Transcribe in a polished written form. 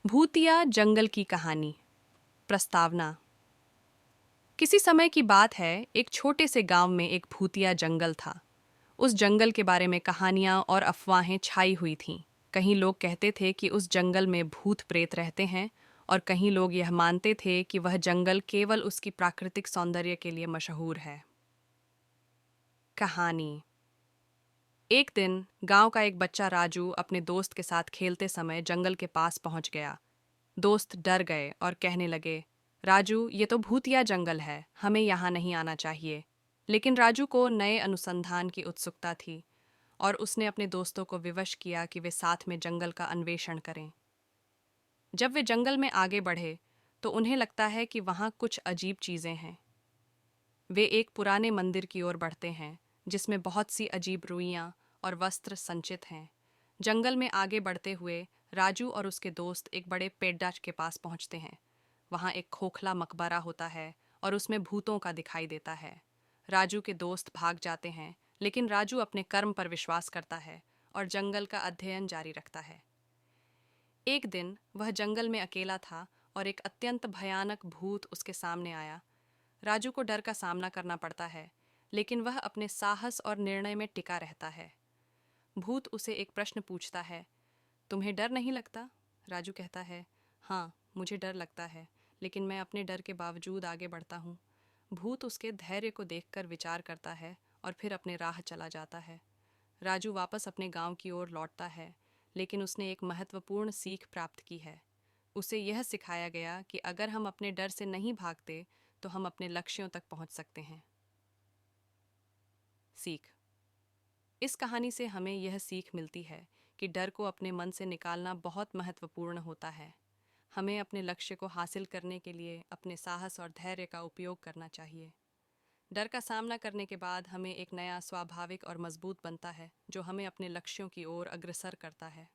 भूतिया जंगल की कहानी। प्रस्तावना। किसी समय की बात है, एक छोटे से गांव में एक भूतिया जंगल था। उस जंगल के बारे में कहानियां और अफवाहें छाई हुई थीं। कहीं लोग कहते थे कि उस जंगल में भूत प्रेत रहते हैं, और कहीं लोग यह मानते थे कि वह जंगल केवल उसकी प्राकृतिक सौंदर्य के लिए मशहूर है। कहानी। एक दिन गांव का एक बच्चा राजू अपने दोस्त के साथ खेलते समय जंगल के पास पहुंच गया। दोस्त डर गए और कहने लगे, राजू, ये तो भूतिया जंगल है, हमें यहाँ नहीं आना चाहिए। लेकिन राजू को नए अनुसंधान की उत्सुकता थी, और उसने अपने दोस्तों को विवश किया कि वे साथ में जंगल का अन्वेषण करें। जब वे जंगल में आगे बढ़े तो उन्हें लगता है कि वहाँ कुछ अजीब चीज़ें हैं। वे एक पुराने मंदिर की ओर बढ़ते हैं, जिसमें बहुत सी अजीब रुइयां और वस्त्र संचित हैं। जंगल में आगे बढ़ते हुए राजू और उसके दोस्त एक बड़े पेड्डा के पास पहुंचते हैं। वहां एक खोखला मकबरा होता है और उसमें भूतों का दिखाई देता है। राजू के दोस्त भाग जाते हैं, लेकिन राजू अपने कर्म पर विश्वास करता है और जंगल का अध्ययन जारी रखता है। एक दिन वह जंगल में अकेला था और एक अत्यंत भयानक भूत उसके सामने आया। राजू को डर का सामना करना पड़ता है, लेकिन वह अपने साहस और निर्णय में टिका रहता है। भूत उसे एक प्रश्न पूछता है, तुम्हें डर नहीं लगता? राजू कहता है, हाँ, मुझे डर लगता है, लेकिन मैं अपने डर के बावजूद आगे बढ़ता हूँ। भूत उसके धैर्य को देखकर विचार करता है और फिर अपने राह चला जाता है। राजू वापस अपने गांव की ओर लौटता है, लेकिन उसने एक महत्वपूर्ण सीख प्राप्त की है। उसे यह सिखाया गया कि अगर हम अपने डर से नहीं भागते तो हम अपने लक्ष्यों तक पहुंच सकते हैं। सीख। इस कहानी से हमें यह सीख मिलती है कि डर को अपने मन से निकालना बहुत महत्वपूर्ण होता है। हमें अपने लक्ष्य को हासिल करने के लिए अपने साहस और धैर्य का उपयोग करना चाहिए। डर का सामना करने के बाद हमें एक नया स्वाभाविक और मजबूत बनता है, जो हमें अपने लक्ष्यों की ओर अग्रसर करता है।